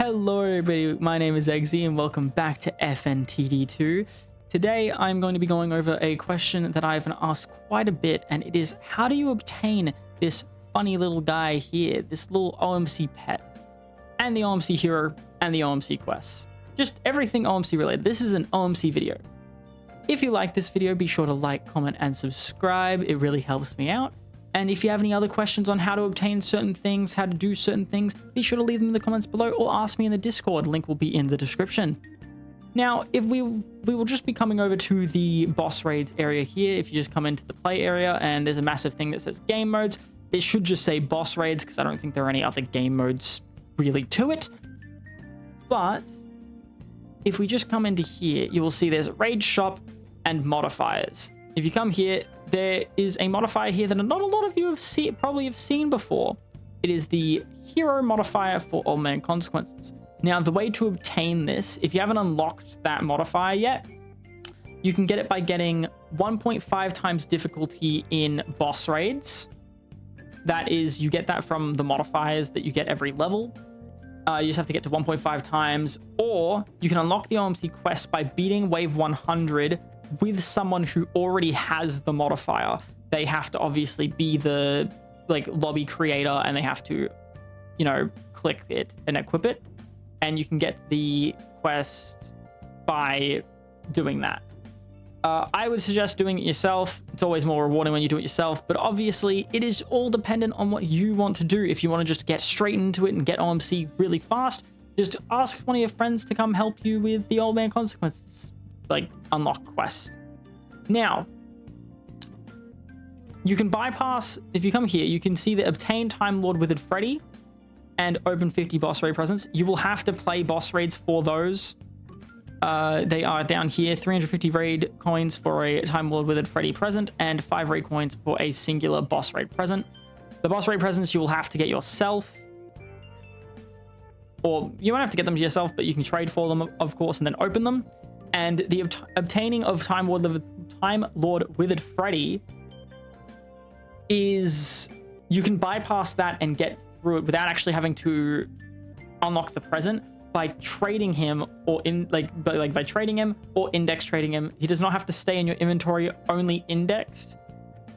Hello everybody, my name is Eggsy and welcome back to Fntd2. Today I'm going to be going over a question that I've been asked quite a bit, and it is, how do you obtain this funny little guy here, this little OMC pet, and the OMC hero, and the OMC quests? Just everything OMC related. This is an OMC video. If you like this video, be sure to like, comment, and subscribe. It really helps me out. And if you have any other questions on how to obtain certain things, how to do certain things, be sure to leave them in the comments below or ask me in the Discord. Link will be in the description. Now, if we will just be coming over to the boss raids area here. If you just come into the play area and there's a massive thing that says game modes, it should just say boss raids because I don't think there are any other game modes really to it. But if we just come into here, you will see there's raid shop and modifiers. If you come here, there is a modifier here that not a lot of you probably have seen before. It is the hero modifier for Old Man Consequences. Now, the way to obtain this, if you haven't unlocked that modifier yet, you can get it by getting 1.5 times difficulty in boss raids. That is, you get that from the modifiers that you get every level. You just have to get to 1.5 times, or you can unlock the OMC quest by beating wave 100 with someone who already has the modifier. They have to obviously be the lobby creator, and they have to, click it and equip it. And you can get the quest by doing that. I would suggest doing it yourself. It's always more rewarding when you do it yourself, but obviously it is all dependent on what you want to do. If you want to just get straight into it and get OMC really fast, just ask one of your friends to come help you with the Old Man Consequences unlock quest. Now, you can bypass, if you come here, you can see the obtain Time Lord Withered Freddy and open 50 boss raid presents. You will have to play boss raids for those. They are down here, 350 raid coins for a Time Lord Withered Freddy present and 5 raid coins for a singular boss raid present. The boss raid presents you will have to get yourself, or you won't have to get them to yourself, but you can trade for them, of course, and then open them. And the obtaining of Time Lord Withered Freddy is, you can bypass that and get through it without actually having to unlock the present by trading him, or by trading him or index trading him. He does not have to stay in your inventory, only indexed.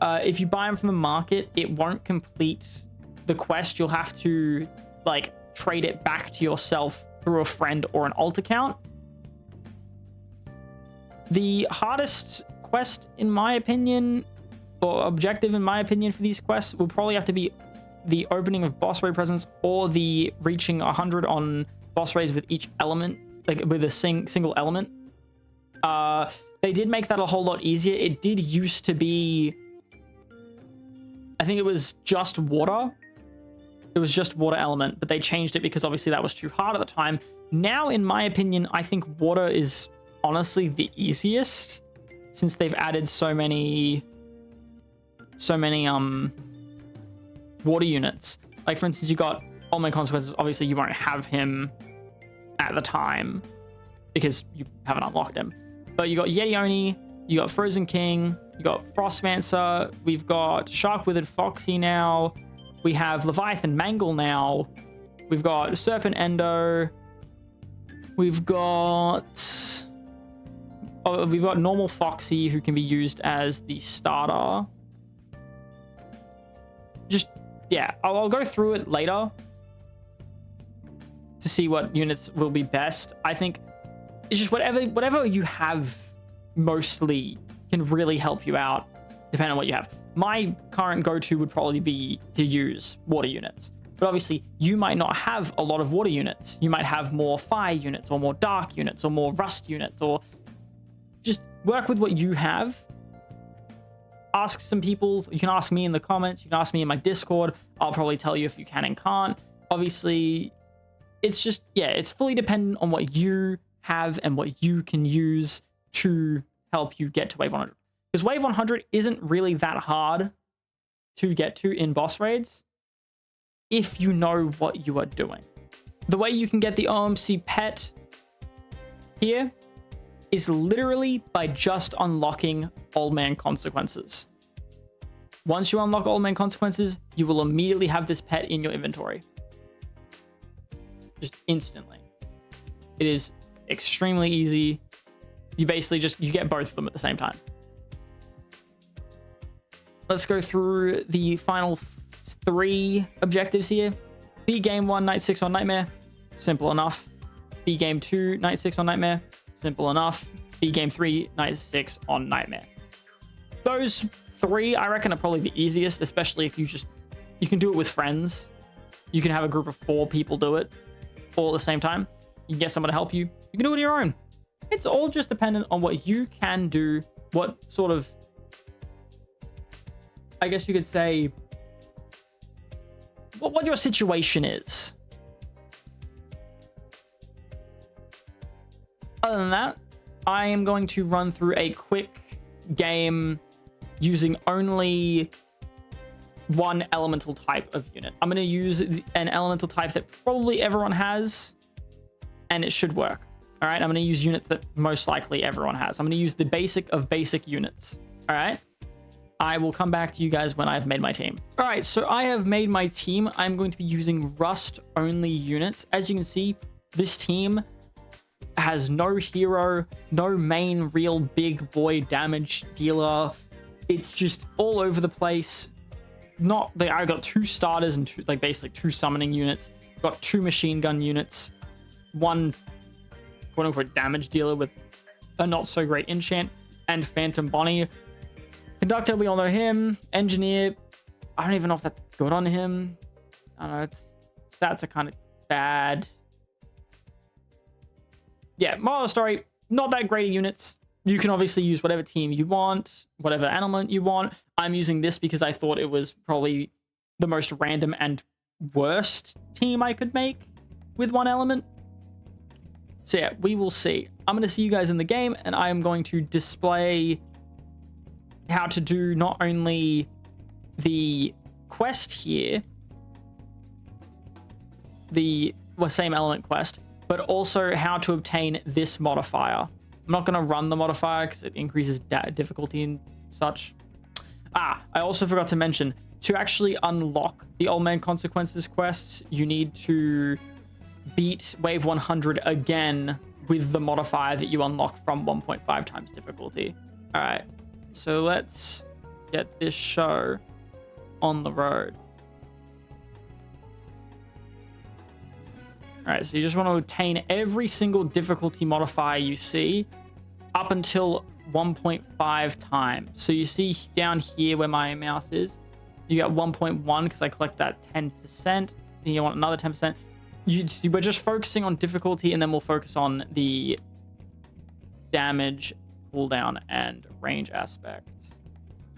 If you buy him from the market, it won't complete the quest. You'll have to trade it back to yourself through a friend or an alt account. The hardest quest, in my opinion, or objective, in my opinion, for these quests will probably have to be the opening of boss raid presents or the reaching 100 on boss raids with each element, with a single element. They did make that a whole lot easier. It did used to be, I think it was just water. It was just water element, but they changed it because obviously that was too hard at the time. Now, in my opinion, I think water is honestly the easiest, since they've added so many water units. For instance, you got Old Man Consequences. Obviously you won't have him at the time because you haven't unlocked him, but you got Yeti Oni, you got Frozen King, you got Frostmancer, we've got Shark Withered Foxy now, we have Leviathan Mangle now, we've got Serpent Endo, we've got normal Foxy, who can be used as the starter. Yeah, I'll go through it later to see what units will be best. I think it's just whatever you have mostly can really help you out, depending on what you have. My current go-to would probably be to use water units, but obviously you might not have a lot of water units. You might have more fire units or more dark units or more rust units, or just work with what you have. Ask some people. You can ask me in the comments. You can ask me in my Discord. I'll probably tell you if you can and can't. Obviously, it's just, yeah, it's fully dependent on what you have and what you can use to help you get to wave 100. Because wave 100 isn't really that hard to get to in boss raids if you know what you are doing. The way you can get the OMC pet here is literally by just unlocking Old Man Consequences. Once you unlock Old Man Consequences, you will immediately have this pet in your inventory. just instantly. It is extremely easy. You basically you get both of them at the same time. Let's go through the final 3 objectives here. Beat game 1, night 6 on Nightmare. Simple enough. Beat game 2, night 6 on Nightmare. Simple enough. Beat game 3, night 6 on Nightmare. Those 3, I reckon, are probably the easiest, especially if you can do it with friends. You can have a group of 4 people do it all at the same time. You can get someone to help you. You can do it on your own. It's all just dependent on what you can do, what sort of, I guess you could say, what your situation is. Other than that, I am going to run through a quick game using only one elemental type of unit. I'm going to use an elemental type that probably everyone has, and it should work. All right, I'm going to use units that most likely everyone has. I'm going to use the basic of basic units. All right, I will come back to you guys when I've made my team. All right, so I have made my team. I'm going to be using rust only units. As you can see, this team has no hero, no main real big boy damage dealer. It's just all over the place. I got 2 starters and basically 2 summoning units. Got 2 machine gun units, 1 quote unquote damage dealer with a not so great enchant, and Phantom Bonnie. Conductor, we all know him. Engineer, I don't even know if that's good on him. I don't know, stats are kind of bad. Yeah, moral of the story, not that great units. You can obviously use whatever team you want, whatever element you want. I'm using this because I thought it was probably the most random and worst team I could make with one element. So yeah, we will see. I'm going to see you guys in the game, and I am going to display how to do not only the quest here, the same element quest, but also how to obtain this modifier. I'm not going to run the modifier because it increases difficulty and such. I also forgot to mention, to actually unlock the Old Man Consequences quests, you need to beat wave 100 again with the modifier that you unlock from 1.5 times difficulty. All right, so let's get this show on the road. All right, so you just want to obtain every single difficulty modifier you see up until 1.5 times. So you see down here where my mouse is, you got 1.1 because I collect that 10%. And you want another 10%. We're just focusing on difficulty, and then we'll focus on the damage, cooldown, and range aspect.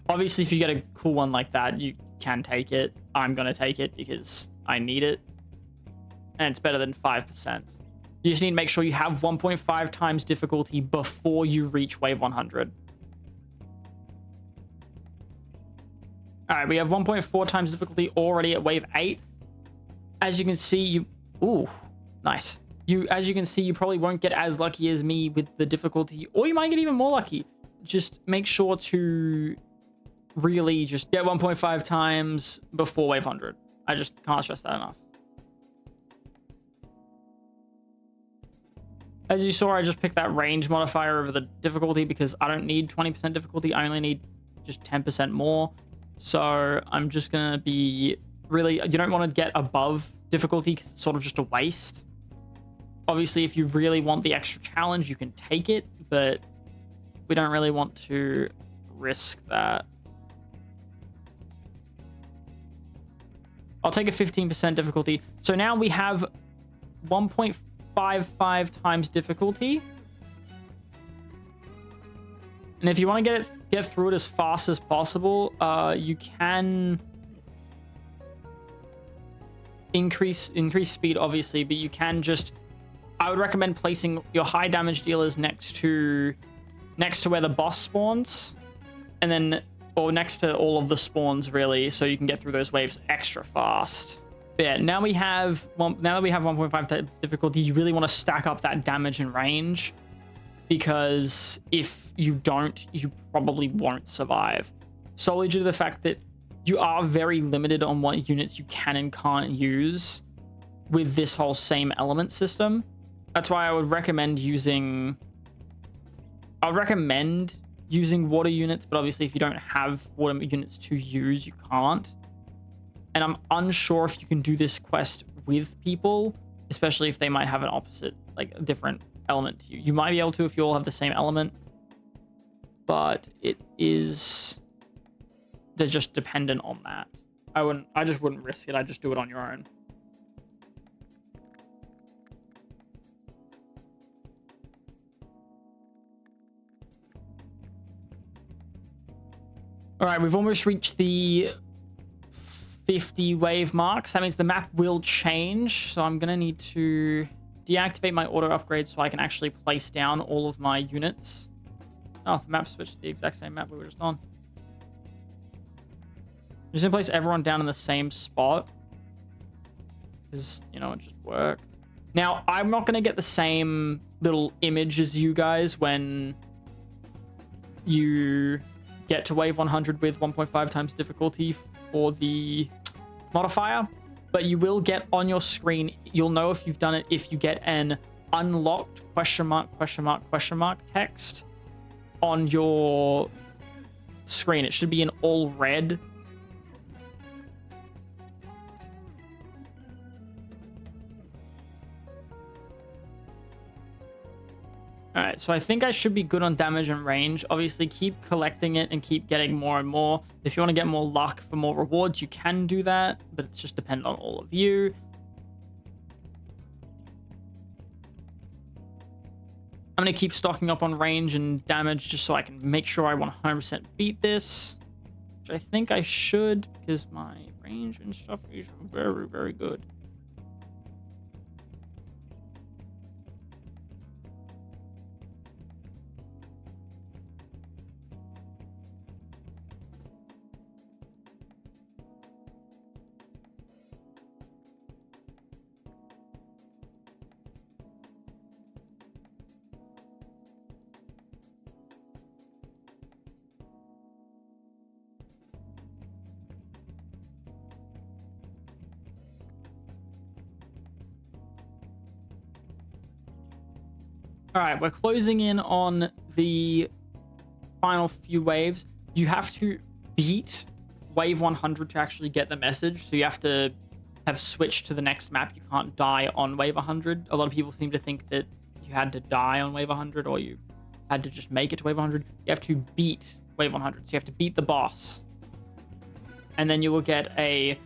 Obviously, if you get a cool one like that, you can take it. I'm going to take it because I need it. And it's better than 5%. You just need to make sure you have 1.5 times difficulty before you reach wave 100. All right, we have 1.4 times difficulty already at wave 8. As you can see, ooh, nice. As you can see, you probably won't get as lucky as me with the difficulty, or you might get even more lucky. Just make sure to really just get 1.5 times before wave 100. I just can't stress that enough. As you saw, I just picked that range modifier over the difficulty because I don't need 20% difficulty. I only need just 10% more. So I'm just going to be really, you don't want to get above difficulty because it's sort of just a waste. Obviously, if you really want the extra challenge, you can take it, but we don't really want to risk that. I'll take a 15% difficulty. So now we have 1.55 times difficulty. And if you want to get through it as fast as possible, you can increase speed, obviously, but you can just, I would recommend placing your high damage dealers next to where the boss spawns, and then, or next to all of the spawns, really, so you can get through those waves extra fast. But yeah, now that we have 1.5 times difficulty, you really want to stack up that damage and range, because if you don't, you probably won't survive, solely due to the fact that you are very limited on what units you can and can't use with this whole same element system. That's why I would recommend using... water units, but obviously if you don't have water units to use, you can't. And I'm unsure if you can do this quest with people, especially if they might have an opposite, like a different element to you. You might be able to if you all have the same element, but they're just dependent on that. I just wouldn't risk it. I'd just do it on your own. All right, we've almost reached the 50 wave marks. That means the map will change. So I'm going to need to deactivate my auto upgrade so I can actually place down all of my units. Oh, the map switched to the exact same map we were just on. I'm just going to place everyone down in the same spot. Because, you know, it just worked. Now, I'm not going to get the same little image as you guys when you get to wave 100 with 1.5 times difficulty for the modifier, but you will get on your screen, you'll know if you've done it if you get an unlocked question mark text on your screen. It should be in all red. All right, so I think I should be good on damage and range. Obviously, keep collecting it and keep getting more and more. If you want to get more luck for more rewards, you can do that, but it's just dependent on all of you. I'm going to keep stocking up on range and damage just so I can make sure I 100% beat this, which I think I should because my range and stuff is very, very good. All right, we're closing in on the final few waves. You have to beat wave 100 to actually get the message. So you have to have switched to the next map. You can't die on wave 100. A lot of people seem to think that you had to die on wave 100 or you had to just make it to wave 100. You have to beat wave 100. So you have to beat the boss. And then you will get a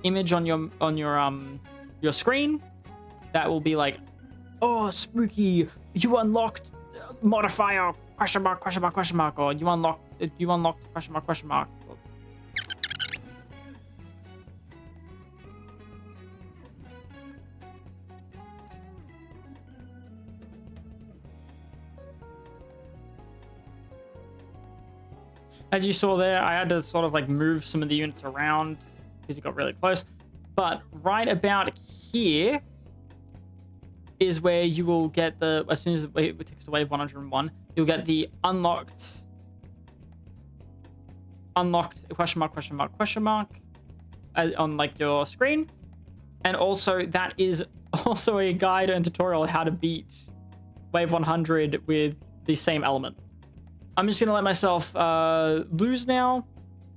image on your screen that will be like, oh, spooky, you unlocked modifier, question mark, or you unlocked question mark. As you saw there, I had to sort of like move some of the units around because it got really close. But right about here is where you will get the, as soon as it takes to wave 101, you'll get the unlocked question mark on like your screen. And also that is also a guide and tutorial on how to beat wave 100 with the same element. I'm just gonna let myself lose now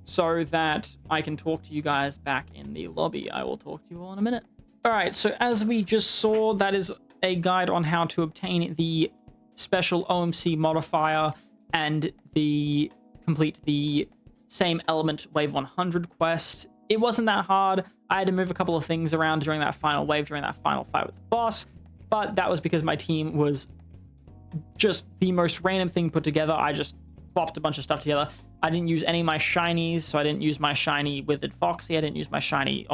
so that I can talk to you guys back in the lobby. I will talk to you all in a minute. All right, so as we just saw, that is a guide on how to obtain the special OMC modifier and complete the same element wave 100 quest. It wasn't that hard. I had to move a couple of things around during that final wave, during that final fight with the boss, but that was because my team was just the most random thing put together. I just plopped a bunch of stuff together. I didn't use any of my shinies, so I didn't use my shiny Withered Foxy. I didn't use my shiny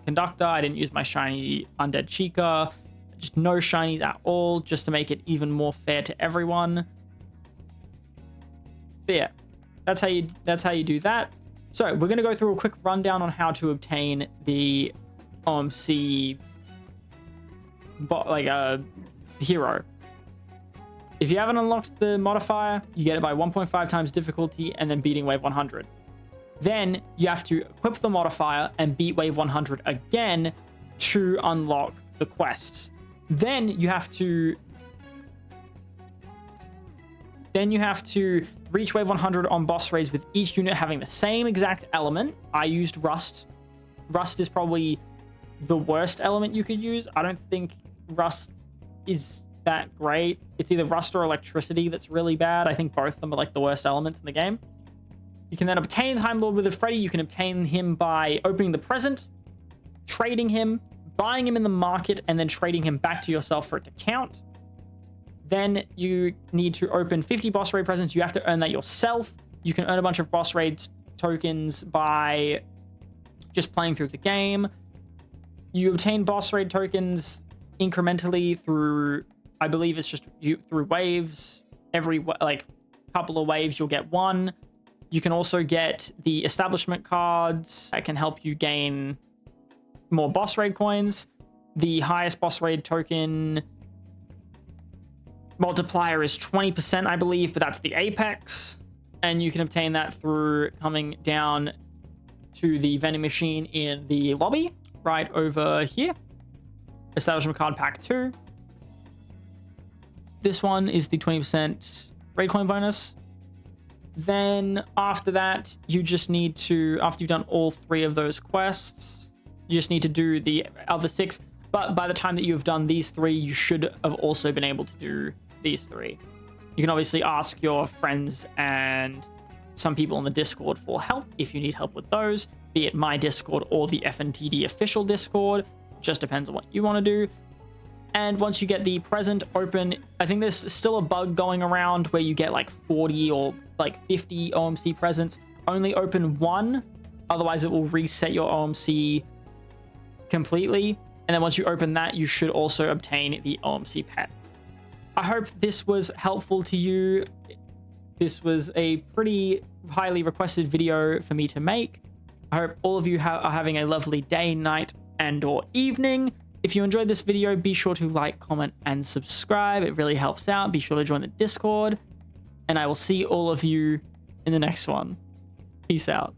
Conductor. I didn't use my shiny Undead Chica. Just no shinies at all, just to make it even more fair to everyone. But yeah, that's how you do that. So we're gonna go through a quick rundown on how to obtain the OMC hero. If you haven't unlocked the modifier, you get it by 1.5 times difficulty and then beating wave 100. Then you have to equip the modifier and beat wave 100 again to unlock the quests. Then you have to reach wave 100 on boss raids with each unit having the same exact element. I used Rust. Rust is probably the worst element you could use. I don't think Rust is that great. It's either Rust or Electricity that's really bad. I think both of them are like the worst elements in the game. You can then obtain Time Lord with a Freddy. You can obtain him by opening the present, trading him, buying him in the market, and then trading him back to yourself for it to count. Then you need to open 50 boss raid presents. You have to earn that yourself. You can earn a bunch of boss raids tokens by just playing through the game. You obtain boss raid tokens incrementally through, I believe it's just through waves. Every like couple of waves you'll get one. You can also get the establishment cards that can help you gain more boss raid coins. The highest boss raid token multiplier is 20%, I believe, but that's the apex. And you can obtain that through coming down to the vending machine in the lobby right over here. Establishment card pack 2. This one is the 20% raid coin bonus. Then after that, you just need to, after you've done all 3 of those quests, you just need to do the other 6. But by the time that you have done these 3, you should have also been able to do these 3. You can obviously ask your friends and some people on the Discord for help if you need help with those, be it my Discord or the Fntd official Discord. Just depends on what you want to do. And once you get the present open, I think there's still a bug going around where you get like 40 or like 50 OMC presents. Only open 1, otherwise it will reset your OMC completely. And then once you open that, you should also obtain the OMC pet. I hope this was helpful to you. This was a pretty highly requested video for me to make. I hope all of you are having a lovely day, night, and or evening. If you enjoyed this video, be sure to like, comment, and subscribe. It really helps out. Be sure to join the Discord. And I will see all of you in the next one. Peace out.